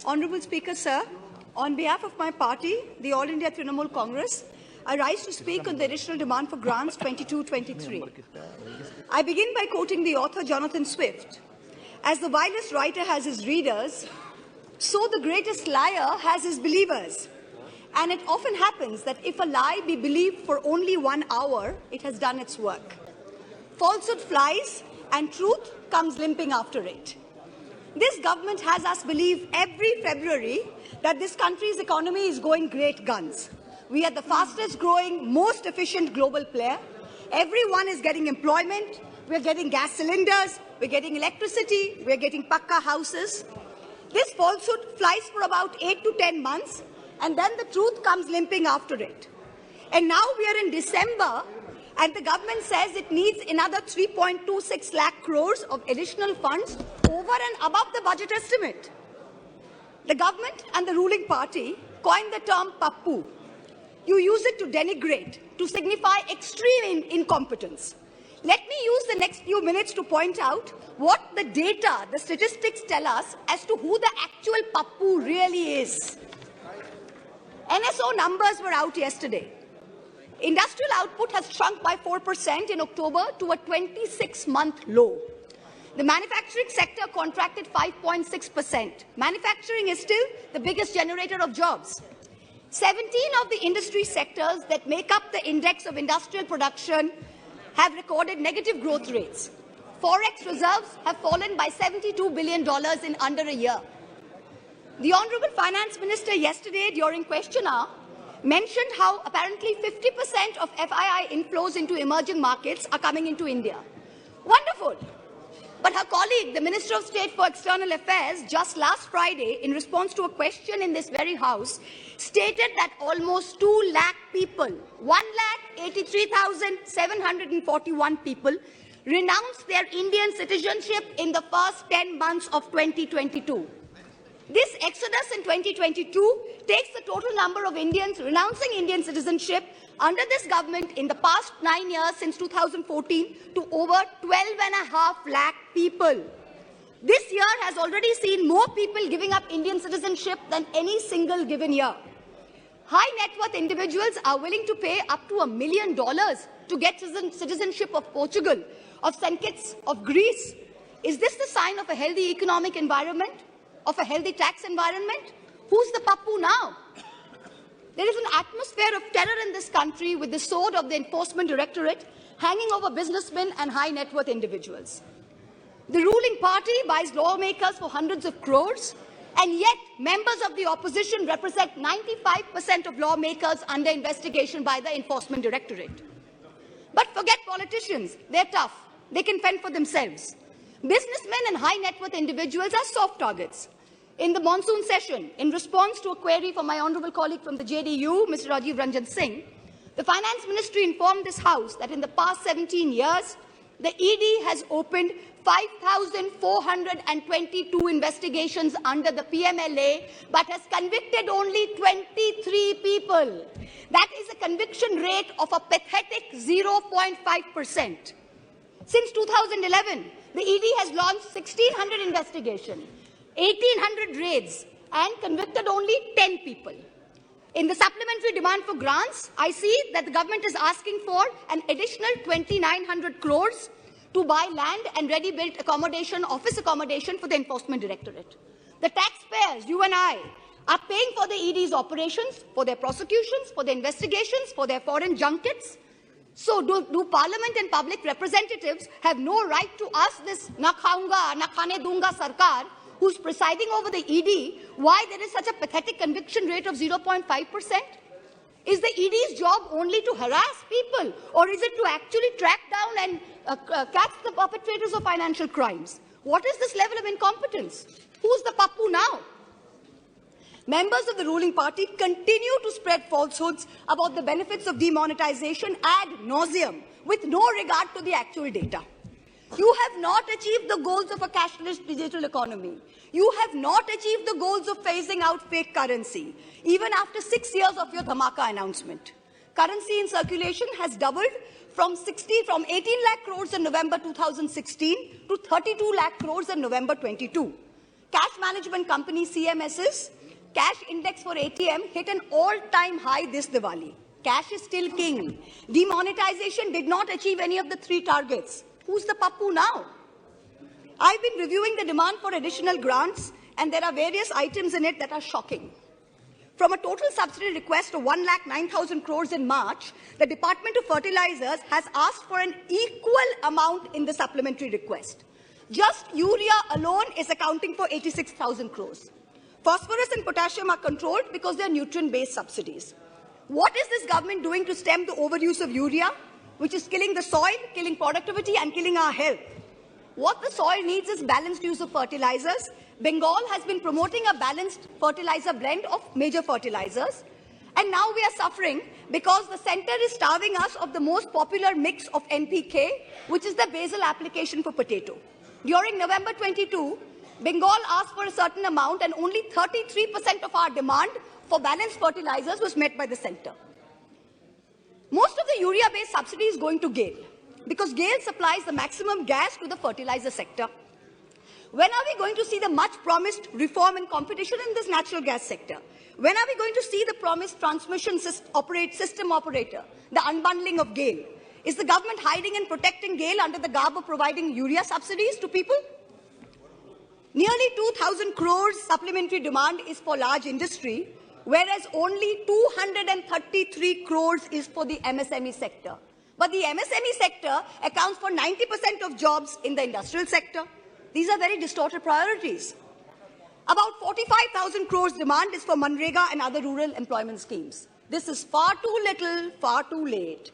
Honourable Speaker, sir, on behalf of my party, the All India Trinamool Congress, I rise to speak on the additional demand for grants 22-23. I begin by quoting the author Jonathan Swift. As the vilest writer has his readers, so the greatest liar has his believers. And it often happens that if a lie be believed for only 1 hour, it has done its work. Falsehood flies and truth comes limping after it. This government has us believe every February that this country's economy is going great guns. We are the fastest growing, most efficient global player. Everyone is getting employment. We're getting gas cylinders. We're getting electricity. We're getting pakka houses. This falsehood flies for about 8 to 10 months, and then the truth comes limping after it. And now we are in December, and the government says it needs another 3.26 lakh crores of additional funds over and above the budget estimate. The government and the ruling party coined the term pappu. You use it to denigrate, to signify extreme incompetence. Let me use the next few minutes to point out what the data, the statistics tell us as to who the actual pappu really is. NSO numbers were out yesterday. Industrial output has shrunk by 4% in October to a 26-month low. The manufacturing sector contracted 5.6%. Manufacturing is still the biggest generator of jobs. 17 of the industry sectors that make up the index of industrial production have recorded negative growth rates. Forex reserves have fallen by $72 billion in under a year. The Honourable Finance Minister yesterday during question hour mentioned how apparently 50% of FII inflows into emerging markets are coming into India. Wonderful. But her colleague, the Minister of State for External Affairs, just last Friday, in response to a question in this very House, stated that almost 2 lakh people, 1,83,741 people, renounced their Indian citizenship in the first 10 months of 2022. This exodus in 2022 takes the total number of Indians renouncing Indian citizenship under this government in the past 9 years since 2014 to over 12.5 lakh people. This year has already seen more people giving up Indian citizenship than any single given year. High net worth individuals are willing to pay up to $1 million to get citizenship of Portugal, of St. Kitts, of Greece. Is this the sign of a healthy economic environment? Of a healthy tax environment? Who's the pappu now? There is an atmosphere of terror in this country with the sword of the Enforcement Directorate hanging over businessmen and high net worth individuals. The ruling party buys lawmakers for hundreds of crores, and yet members of the opposition represent 95% of lawmakers under investigation by the Enforcement Directorate. But forget politicians. They're tough. They can fend for themselves. Businessmen and high net worth individuals are soft targets. In the monsoon session, in response to a query from my honourable colleague from the JDU, Mr. Rajiv Ranjan Singh, the Finance Ministry informed this House that in the past 17 years, the ED has opened 5,422 investigations under the PMLA, but has convicted only 23 people. That is a conviction rate of a pathetic 0.5%. Since 2011, the ED has launched 1,600 investigations, 1,800 raids, and convicted only 10 people. In the supplementary demand for grants, I see that the government is asking for an additional 2,900 crores to buy land and ready-built accommodation, office accommodation for the Enforcement Directorate. The taxpayers, you and I, are paying for the ED's operations, for their prosecutions, for their investigations, for their foreign junkets. So do Parliament and public representatives have no right to ask this na khaunga, na khane dunga sarkar, who's presiding over the ED, why there is such a pathetic conviction rate of 0.5%? Is the ED's job only to harass people, or is it to actually track down and catch the perpetrators of financial crimes? What is this level of incompetence? Who's the pappu now? Members of the ruling party continue to spread falsehoods about the benefits of demonetization ad nauseum, with no regard to the actual data. You have not achieved the goals of a cashless digital economy. You have not achieved the goals of phasing out fake currency, even after 6 years of your dhamaka announcement. Currency in circulation has doubled from 18 lakh crores in November 2016 to 32 lakh crores in November 22. cash management company CMS's cash index for ATM hit an all-time high this Diwali. Cash is still king. Demonetization did not achieve any of the 3 targets. Who's the pappu now? I've been reviewing the demand for additional grants, and there are various items in it that are shocking. From a total subsidy request of 1,09,000 crores in March, the Department of Fertilizers has asked for an equal amount in the supplementary request. Just urea alone is accounting for 86,000 crores. Phosphorus and potassium are controlled because they are nutrient-based subsidies. What is this government doing to stem the overuse of urea, which is killing the soil, killing productivity, and killing our health? What the soil needs is balanced use of fertilizers. Bengal has been promoting a balanced fertilizer blend of major fertilizers. And now we are suffering because the center is starving us of the most popular mix of NPK, which is the basal application for potato. During November 22, Bengal asked for a certain amount, and only 33% of our demand for balanced fertilizers was met by the center. Most of the urea-based subsidy is going to GAIL, because GAIL supplies the maximum gas to the fertilizer sector. When are we going to see the much-promised reform and competition in this natural gas sector? When are we going to see the promised transmission system operator, the unbundling of GAIL? Is the government hiding and protecting GAIL under the garb of providing urea subsidies to people? Nearly 2,000 crores supplementary demand is for large industry, whereas only 233 crores is for the MSME sector. But the MSME sector accounts for 90% of jobs in the industrial sector. These are very distorted priorities. About 45,000 crores demand is for Manrega and other rural employment schemes. This is far too little, far too late.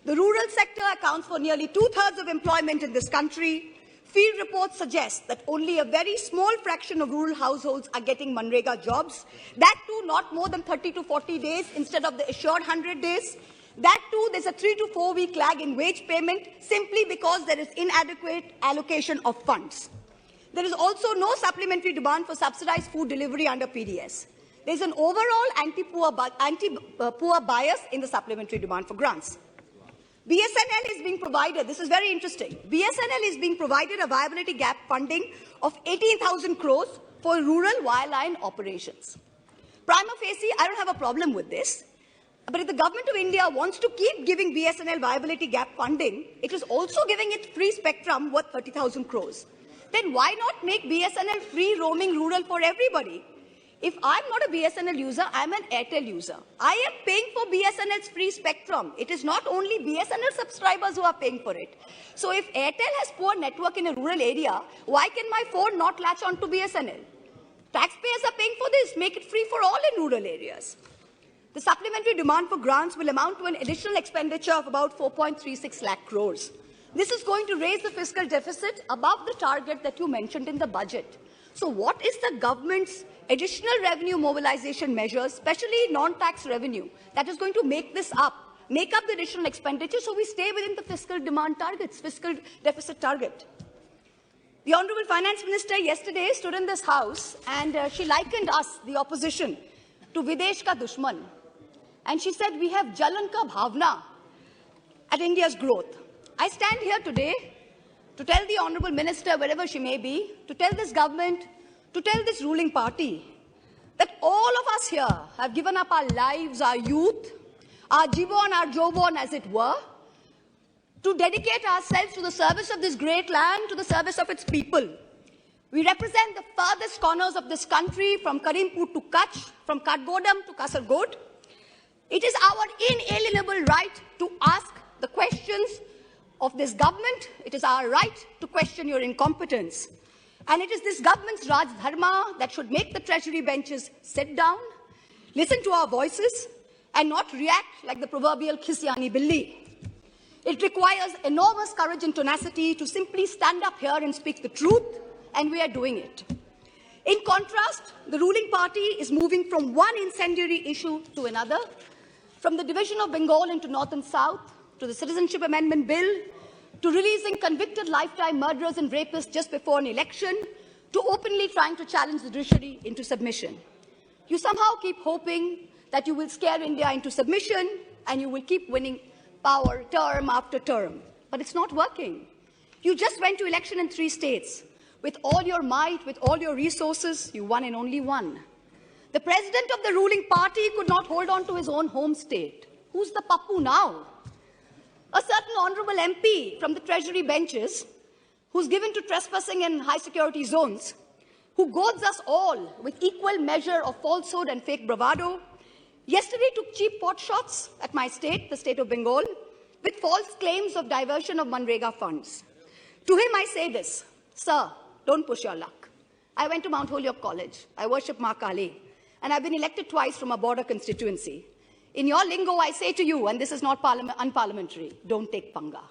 The rural sector accounts for nearly 2/3 of employment in this country. Field reports suggest that only a very small fraction of rural households are getting Manrega jobs. That too, not more than 30 to 40 days instead of the assured 100 days. That too, there's a 3 to 4 week lag in wage payment simply because there is inadequate allocation of funds. There is also no supplementary demand for subsidized food delivery under PDS. There's an overall anti-poor bias in the supplementary demand for grants. BSNL is being provided, this is very interesting, BSNL is being provided a viability gap funding of 18,000 crores for rural wireline operations. Prima facie, I don't have a problem with this. But if the government of India wants to keep giving BSNL viability gap funding, it is also giving it free spectrum worth 30,000 crores. Then why not make BSNL free roaming rural for everybody? If I'm not a BSNL user, I'm an Airtel user. I am paying for BSNL's free spectrum. It is not only BSNL subscribers who are paying for it. So if Airtel has poor network in a rural area, why can my phone not latch on to BSNL? Taxpayers are paying for this. Make it free for all in rural areas. The supplementary demand for grants will amount to an additional expenditure of about 4.36 lakh crores. This is going to raise the fiscal deficit above the target that you mentioned in the budget. So what is the government's additional revenue mobilization measures, especially non-tax revenue, that is going to make this up, make up the additional expenditure so we stay within the fiscal demand targets, fiscal deficit target? The Honorable Finance Minister yesterday stood in this House and she likened us, the opposition, to Videsh ka dushman. And she said, we have Jalan ka bhavna at India's growth. I stand here today to tell the Honorable Minister, wherever she may be, to tell this government, to tell this ruling party, that all of us here have given up our lives, our youth, our jivon, our jobon, as it were, to dedicate ourselves to the service of this great land, to the service of its people. We represent the farthest corners of this country, from Karimpur to Kutch, from Katgodam to Kasargod. It is our inalienable right to ask the questions of this government. It is our right to question your incompetence. And it is this government's Raj Dharma that should make the treasury benches sit down, listen to our voices, and not react like the proverbial Khisyani Billi. It requires enormous courage and tenacity to simply stand up here and speak the truth, and we are doing it. In contrast, the ruling party is moving from one incendiary issue to another, from the division of Bengal into North and South, to the Citizenship Amendment Bill, to releasing convicted lifetime murderers and rapists just before an election, to openly trying to challenge the judiciary into submission. You somehow keep hoping that you will scare India into submission and you will keep winning power term after term. But it's not working. You just went to election in 3 states. With all your might, with all your resources, you won and only won. The president of the ruling party could not hold on to his own home state. Who's the pappu now? A certain honorable MP from the treasury benches, who's given to trespassing in high security zones, who goads us all with equal measure of falsehood and fake bravado, yesterday took cheap pot shots at my state, the state of Bengal, with false claims of diversion of Manrega funds. To him I say this, sir, don't push your luck. I went to Mount Holyoke College. I worship Ma Kali, and I've been elected twice from a border constituency. In your lingo, I say to you, and this is not unparliamentary, don't take panga.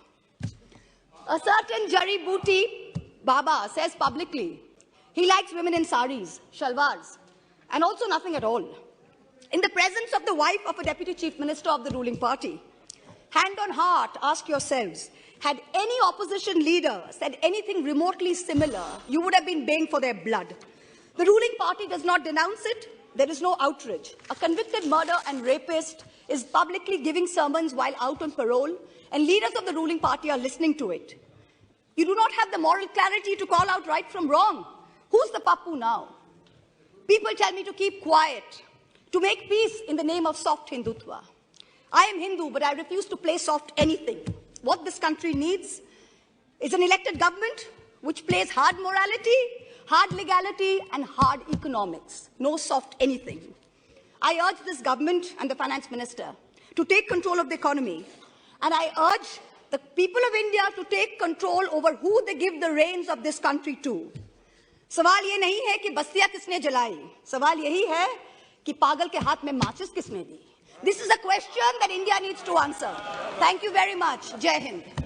A certain Jari Booty Baba says publicly he likes women in saris, shalwars, and also nothing at all. In the presence of the wife of a deputy chief minister of the ruling party, hand on heart, ask yourselves, had any opposition leader said anything remotely similar, you would have been baying for their blood. The ruling party does not denounce it. There is no outrage. A convicted murderer and rapist is publicly giving sermons while out on parole, and leaders of the ruling party are listening to it. You do not have the moral clarity to call out right from wrong. Who's the pappu now? People tell me to keep quiet, to make peace in the name of soft Hindutva. I am Hindu, but I refuse to play soft anything. What this country needs is an elected government which plays hard morality, hard legality, and hard economics. No soft anything. I urge this government and the finance minister to take control of the economy. And I urge the people of India to take control over who they give the reins of this country to. सवाल ये नहीं है कि बस्तियां किसने जलाई. सवाल यही है कि पागल के हाथ में माचिस किसने दी. This is a question that India needs to answer. Thank you very much. Jai Hind.